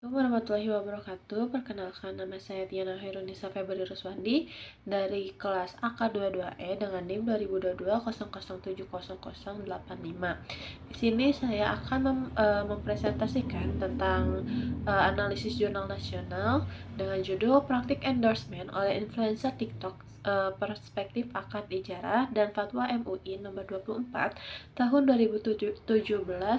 Warahmatullahi wabarakatuh. Perkenalkan, nama saya Tiana Hairunisa Febri Ruswandi dari kelas AK22E dengan NIM 202200700085. Di sini saya akan mempresentasikan tentang analisis jurnal nasional dengan judul Praktik Endorsement oleh Influencer TikTok, Perspektif Akad Ijarah dan Fatwa MUI nomor 24 tahun 2017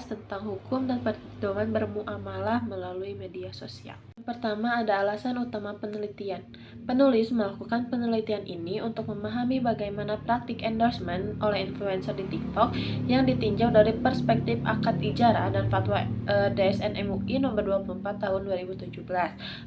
tentang hukum dan pedoman bermuamalah melalui media sosial. Yang pertama ada alasan utama penelitian. Penulis melakukan penelitian ini untuk memahami bagaimana praktik endorsement oleh influencer di TikTok yang ditinjau dari perspektif akad ijarah dan fatwa DSN MUI nomor 24 tahun 2017.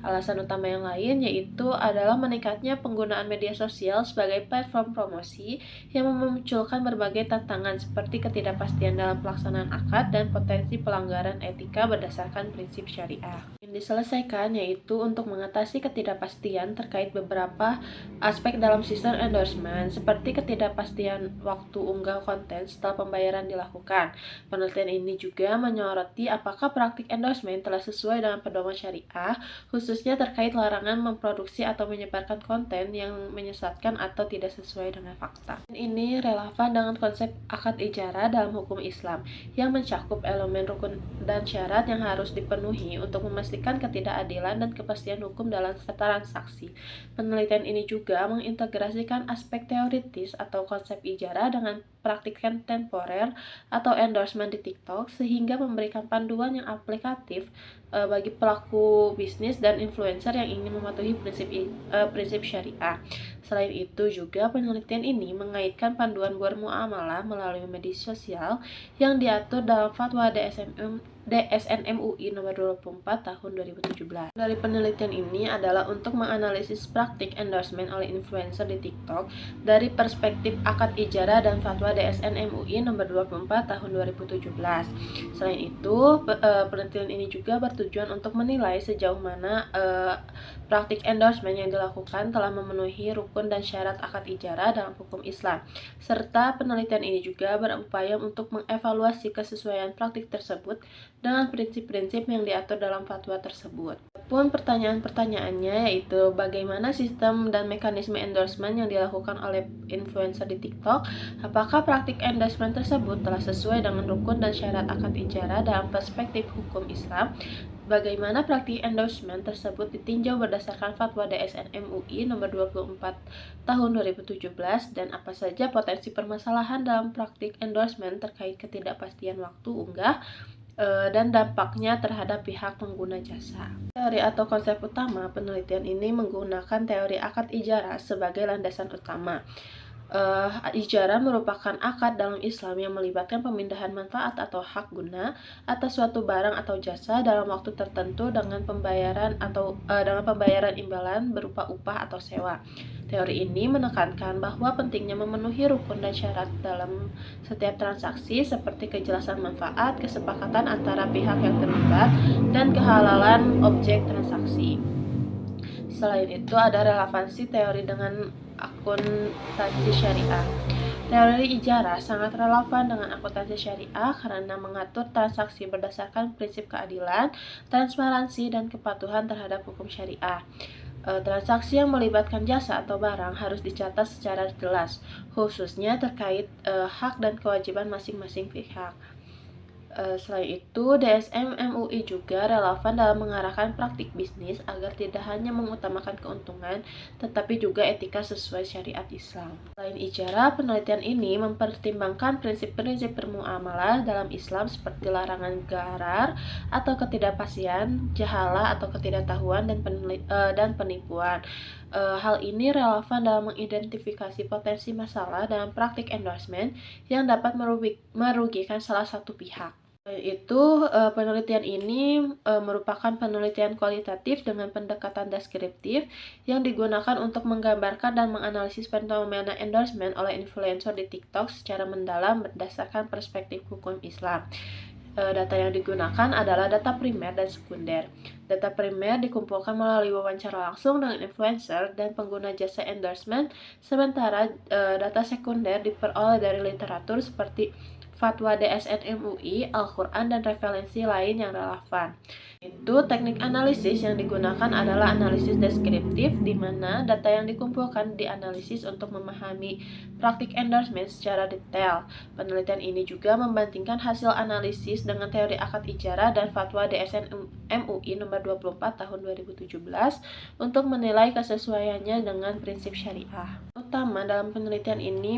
Alasan utama yang lain yaitu adalah meningkatnya penggunaan media sosial sebagai platform promosi yang memunculkan berbagai tantangan seperti ketidakpastian dalam pelaksanaan akad dan potensi pelanggaran etika berdasarkan prinsip syariah. Yang diselesaikan yaitu untuk mengatasi ketidakpastian terkait beberapa aspek dalam sistem endorsement seperti ketidakpastian waktu unggah konten setelah pembayaran dilakukan. Penelitian ini juga menyoroti apakah praktik endorsement telah sesuai dengan pedoman syariah, khususnya terkait larangan memproduksi atau menyebarkan konten yang menyesatkan atau tidak sesuai dengan fakta. Ini relevan dengan konsep akad ijarah dalam hukum Islam yang mencakup elemen rukun dan syarat yang harus dipenuhi untuk memastikan ketidakadilan dan kepastian hukum dalam transaksi. Penelitian ini juga mengintegrasikan aspek teoritis atau konsep ijarah dengan praktik temporer atau endorsement di TikTok sehingga memberikan panduan yang aplikatif bagi pelaku bisnis dan influencer yang ingin mematuhi prinsip syariah. Selain itu juga penelitian ini mengaitkan panduan bermuamalah melalui media sosial yang diatur dalam fatwa DSN MUI nomor 24 tahun 2017. Dari penelitian ini adalah untuk menganalisis praktik endorsement oleh influencer di TikTok dari perspektif akad ijarah dan fatwa DSN MUI nomor 24 tahun 2017. Selain itu, penelitian ini juga bertujuan untuk menilai sejauh mana praktik endorsement yang dilakukan telah memenuhi rukun dan syarat akad ijarah dalam hukum Islam. Serta penelitian ini juga berupaya untuk mengevaluasi kesesuaian praktik tersebut dengan prinsip-prinsip yang diatur dalam fatwa tersebut. Pun pertanyaan-pertanyaannya yaitu bagaimana sistem dan mekanisme endorsement yang dilakukan oleh influencer di TikTok, apakah praktik endorsement tersebut telah sesuai dengan rukun dan syarat akad ijarah dalam perspektif hukum Islam, bagaimana praktik endorsement tersebut ditinjau berdasarkan fatwa DSN MUI nomor 24 tahun 2017 dan apa saja potensi permasalahan dalam praktik endorsement terkait ketidakpastian waktu unggah dan dampaknya terhadap pihak pengguna jasa. Teori atau konsep utama penelitian ini menggunakan teori akad ijarah sebagai landasan utama. Ijarah merupakan akad dalam Islam yang melibatkan pemindahan manfaat atau hak guna atas suatu barang atau jasa dalam waktu tertentu dengan pembayaran imbalan berupa upah atau sewa. Teori ini menekankan bahwa pentingnya memenuhi rukun dan syarat dalam setiap transaksi seperti kejelasan manfaat, kesepakatan antara pihak yang terlibat, dan kehalalan objek transaksi. Selain itu, ada relevansi teori dengan akuntansi syariah. Teori ijarah sangat relevan dengan akuntansi syariah karena mengatur transaksi berdasarkan prinsip keadilan, transparansi, dan kepatuhan terhadap hukum syariah. Transaksi yang melibatkan jasa atau barang harus dicatat secara jelas, khususnya terkait hak dan kewajiban masing-masing pihak. Selain itu, DSM MUI juga relevan dalam mengarahkan praktik bisnis agar tidak hanya mengutamakan keuntungan, tetapi juga etika sesuai syariat Islam. Selain ijarah, penelitian ini mempertimbangkan prinsip-prinsip bermuamalah dalam Islam seperti larangan gharar atau ketidakpastian, jahalah atau ketidaktahuan, dan penipuan. Hal ini relevan dalam mengidentifikasi potensi masalah dalam praktik endorsement yang dapat merugikan salah satu pihak. Selain itu, penelitian ini merupakan penelitian kualitatif dengan pendekatan deskriptif yang digunakan untuk menggambarkan dan menganalisis fenomena endorsement oleh influencer di TikTok secara mendalam berdasarkan perspektif hukum Islam. Data yang digunakan adalah data primer dan sekunder. Data primer dikumpulkan melalui wawancara langsung dengan influencer dan pengguna jasa endorsement, sementara data sekunder diperoleh dari literatur seperti fatwa DSN MUI, Al-Quran, dan referensi lain yang relevan. Itu teknik analisis yang digunakan adalah analisis deskriptif, di mana data yang dikumpulkan dianalisis untuk memahami praktik endorsement secara detail. Penelitian ini juga membandingkan hasil analisis dengan teori akad ijarah dan fatwa DSN MUI nomor 24 tahun 2017 untuk menilai kesesuaiannya dengan prinsip syariah. Utama dalam penelitian ini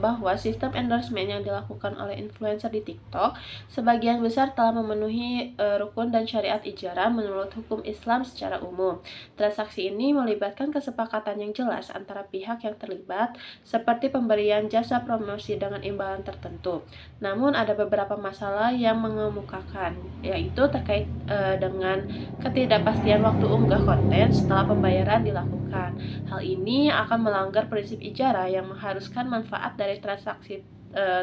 bahwa sistem endorsement yang dilakukan oleh influencer di TikTok sebagian besar telah memenuhi rukun dan syariat ijarah menurut hukum Islam secara umum. Transaksi ini melibatkan kesepakatan yang jelas antara pihak yang terlibat, seperti pemberian jasa promosi dengan imbalan tertentu. Namun ada beberapa masalah yang mengemukakan, yaitu terkait dengan ketidakpastian waktu unggah konten setelah pembayaran dilakukan. Hal ini akan melanggar prinsip ijarah yang mengharuskan manfaat dari transaksi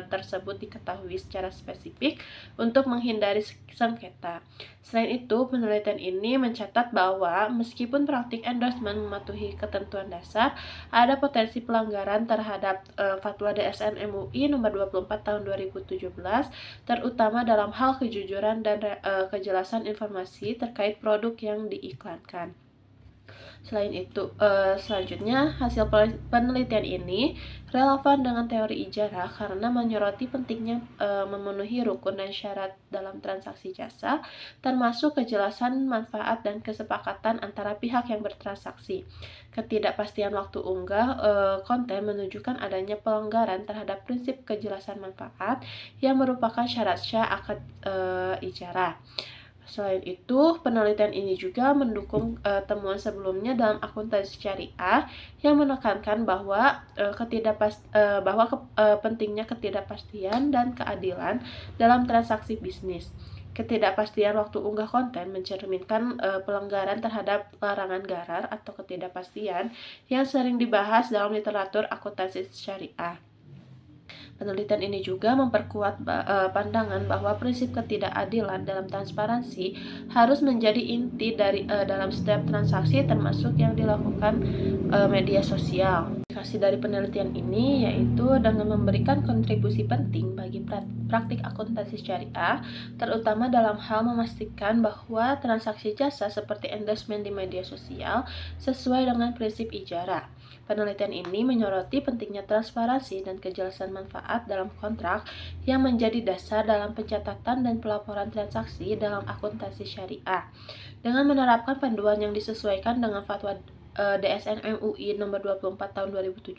tersebut diketahui secara spesifik untuk menghindari sengketa. Selain itu, penelitian ini mencatat bahwa meskipun praktik endorsement mematuhi ketentuan dasar, ada potensi pelanggaran terhadap fatwa DSN MUI nomor 24 tahun 2017, terutama dalam hal kejujuran dan kejelasan informasi terkait produk yang diiklankan. Selanjutnya, hasil penelitian ini relevan dengan teori ijarah karena menyoroti pentingnya memenuhi rukun dan syarat dalam transaksi jasa, termasuk kejelasan manfaat dan kesepakatan antara pihak yang bertransaksi. Ketidakpastian waktu unggah konten menunjukkan adanya pelanggaran terhadap prinsip kejelasan manfaat yang merupakan syarat sah akad ijarah. Selain itu, penelitian ini juga mendukung temuan sebelumnya dalam akuntansi syariah yang menekankan bahwa pentingnya ketidakpastian dan keadilan dalam transaksi bisnis. Ketidakpastian waktu unggah konten mencerminkan pelanggaran terhadap larangan gharar atau ketidakpastian yang sering dibahas dalam literatur akuntansi syariah. Penelitian ini juga memperkuat pandangan bahwa prinsip ketidakadilan dalam transparansi harus menjadi inti dalam setiap transaksi, termasuk yang dilakukan media sosial. Aplikasi dari penelitian ini yaitu dengan memberikan kontribusi penting bagi praktik akuntansi syariah, terutama dalam hal memastikan bahwa transaksi jasa seperti endorsement di media sosial sesuai dengan prinsip ijarah. Penelitian ini menyoroti pentingnya transparansi dan kejelasan manfaat dalam kontrak yang menjadi dasar dalam pencatatan dan pelaporan transaksi dalam akuntansi syariah. Dengan menerapkan panduan yang disesuaikan dengan fatwa DSN MUI nomor 24 tahun 2017,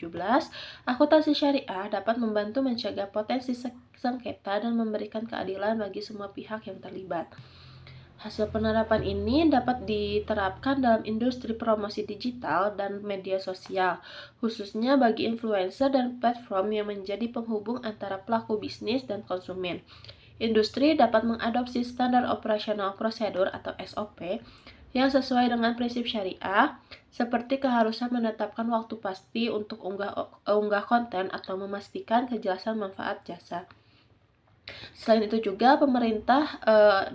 akuntansi syariah dapat membantu mencegah potensi sengketa dan memberikan keadilan bagi semua pihak yang terlibat. Hasil penerapan ini dapat diterapkan dalam industri promosi digital dan media sosial, khususnya bagi influencer dan platform yang menjadi penghubung antara pelaku bisnis dan konsumen. Industri dapat mengadopsi standar operasional prosedur atau SOP yang sesuai dengan prinsip syariah, seperti keharusan menetapkan waktu pasti untuk unggah konten atau memastikan kejelasan manfaat jasa. Selain itu juga pemerintah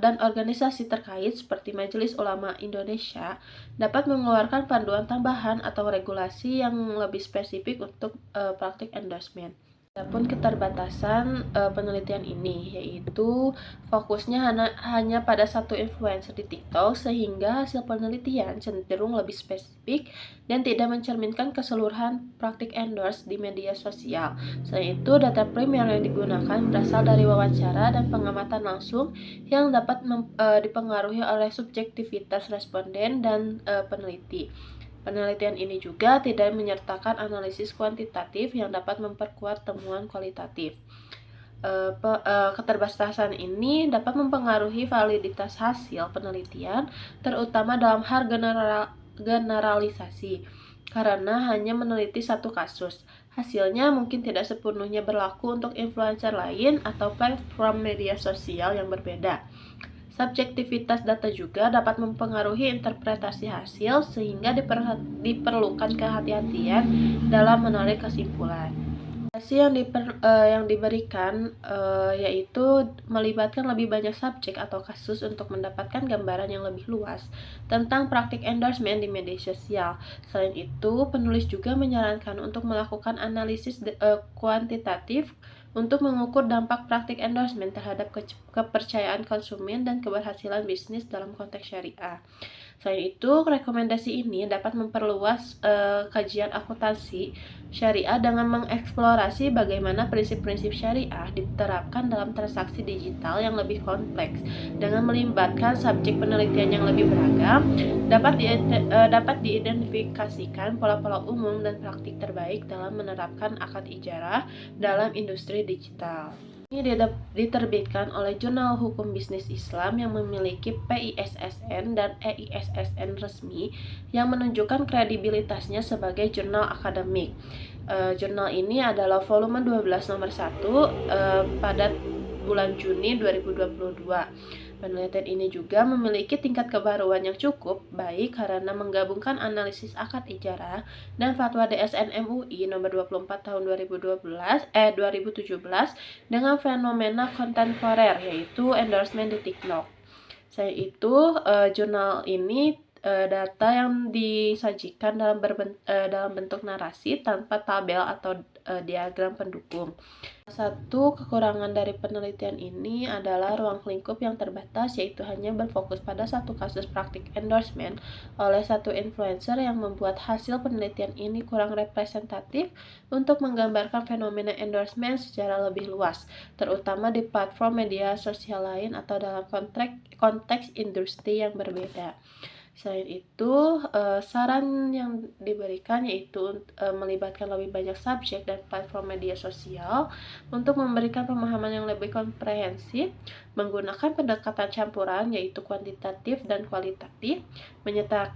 dan organisasi terkait seperti Majelis Ulama Indonesia dapat mengeluarkan panduan tambahan atau regulasi yang lebih spesifik untuk praktik endorsement. Adapun keterbatasan penelitian ini yaitu fokusnya hanya pada satu influencer di TikTok, sehingga hasil penelitian cenderung lebih spesifik dan tidak mencerminkan keseluruhan praktik endorse di media sosial. Selain itu, data primer yang digunakan berasal dari wawancara dan pengamatan langsung yang dapat dipengaruhi oleh subjektivitas responden dan peneliti. Penelitian ini juga tidak menyertakan analisis kuantitatif yang dapat memperkuat temuan kualitatif. Keterbatasan ini dapat mempengaruhi validitas hasil penelitian, terutama dalam hal generalisasi, karena hanya meneliti satu kasus. Hasilnya mungkin tidak sepenuhnya berlaku untuk influencer lain atau platform media sosial yang berbeda. Subjektivitas data juga dapat mempengaruhi interpretasi hasil, sehingga diperlukan kehati-hatian dalam menarik kesimpulan. Hasil yang diberikan yaitu melibatkan lebih banyak subjek atau kasus untuk mendapatkan gambaran yang lebih luas tentang praktik endorsement di media sosial. Selain itu, penulis juga menyarankan untuk melakukan analisis kuantitatif untuk mengukur dampak praktik endorsement terhadap kepercayaan konsumen dan keberhasilan bisnis dalam konteks syariah. Selain itu, rekomendasi ini dapat memperluas kajian akuntansi syariah dengan mengeksplorasi bagaimana prinsip-prinsip syariah diterapkan dalam transaksi digital yang lebih kompleks. Dengan melibatkan subjek penelitian yang lebih beragam, dapat diidentifikasikan pola-pola umum dan praktik terbaik dalam menerapkan akad ijarah dalam industri digital. Ini diterbitkan oleh Jurnal Hukum Bisnis Islam yang memiliki PISSN dan EISSN resmi yang menunjukkan kredibilitasnya sebagai jurnal akademik. Jurnal ini adalah volume 12 nomor 1 pada bulan Juni 2022. Penelitian ini juga memiliki tingkat kebaruan yang cukup baik karena menggabungkan analisis akad ijarah dan fatwa DSN MUI nomor 24 tahun 2017 dengan fenomena kontemporer yaitu endorsement di TikTok. Selain itu, jurnal ini data yang disajikan dalam bentuk narasi tanpa tabel atau diagram pendukung. Satu kekurangan dari penelitian ini adalah ruang lingkup yang terbatas, yaitu hanya berfokus pada satu kasus praktik endorsement oleh satu influencer yang membuat hasil penelitian ini kurang representatif untuk menggambarkan fenomena endorsement secara lebih luas, terutama di platform media sosial lain atau dalam konteks industri yang berbeda. Selain itu, saran yang diberikan yaitu melibatkan lebih banyak subjek dan platform media sosial untuk memberikan pemahaman yang lebih komprehensif, menggunakan pendekatan campuran yaitu kuantitatif dan kualitatif,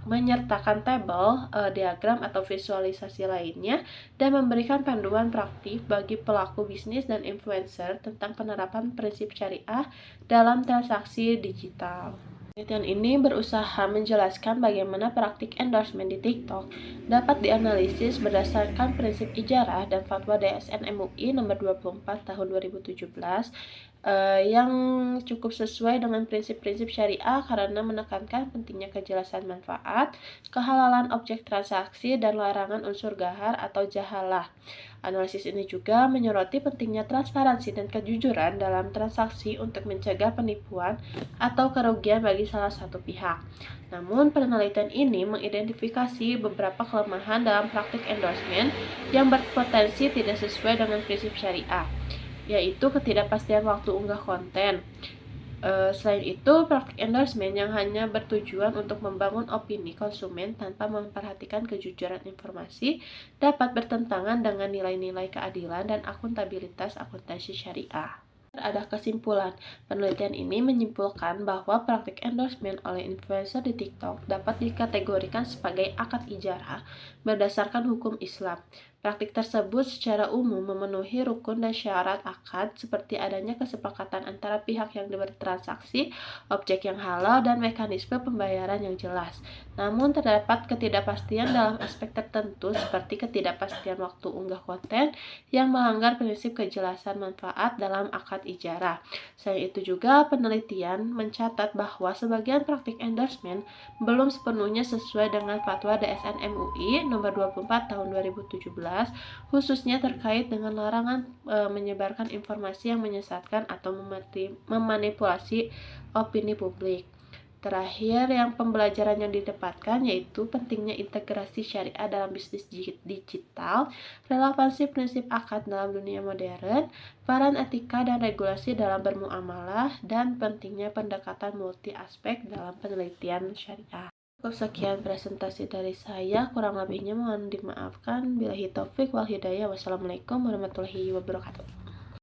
menyertakan tabel, diagram atau visualisasi lainnya, dan memberikan panduan praktik bagi pelaku bisnis dan influencer tentang penerapan prinsip syariah dalam transaksi digital. Penelitian ini berusaha menjelaskan bagaimana praktik endorsement di TikTok dapat dianalisis berdasarkan prinsip ijarah dan fatwa DSN MUI nomor 24 tahun 2017 yang cukup sesuai dengan prinsip-prinsip syariah karena menekankan pentingnya kejelasan manfaat, kehalalan objek transaksi, dan larangan unsur gahar atau jahalah. Analisis ini juga menyoroti pentingnya transparansi dan kejujuran dalam transaksi untuk mencegah penipuan atau kerugian bagi salah satu pihak. Namun, penelitian ini mengidentifikasi beberapa kelemahan dalam praktik endorsement yang berpotensi tidak sesuai dengan prinsip syariah, yaitu ketidakpastian waktu unggah konten. Selain itu, praktik endorsement yang hanya bertujuan untuk membangun opini konsumen tanpa memperhatikan kejujuran informasi dapat bertentangan dengan nilai-nilai keadilan dan akuntabilitas akuntansi syariah. Ada kesimpulan. Penelitian ini menyimpulkan bahwa praktik endorsement oleh influencer di TikTok dapat dikategorikan sebagai akad ijarah berdasarkan hukum Islam. Praktik tersebut secara umum memenuhi rukun dan syarat akad seperti adanya kesepakatan antara pihak yang bertransaksi, objek yang halal, dan mekanisme pembayaran yang jelas. Namun terdapat ketidakpastian dalam aspek tertentu seperti ketidakpastian waktu unggah konten yang melanggar prinsip kejelasan manfaat dalam akad ijarah. Selain itu juga penelitian mencatat bahwa sebagian praktik endorsement belum sepenuhnya sesuai dengan fatwa DSN MUI nomor 24 tahun 2017 khususnya terkait dengan larangan menyebarkan informasi yang menyesatkan atau memanipulasi opini publik. Terakhir, yang pembelajaran yang didapatkan yaitu pentingnya integrasi syariah dalam bisnis digital, relevansi prinsip akad dalam dunia modern, peran etika dan regulasi dalam bermuamalah, dan pentingnya pendekatan multi aspek dalam penelitian syariah. Cukup sekian presentasi dari saya, kurang lebihnya mohon dimaafkan. Billahi taufik wal hidayah. Wassalamualaikum warahmatullahi wabarakatuh.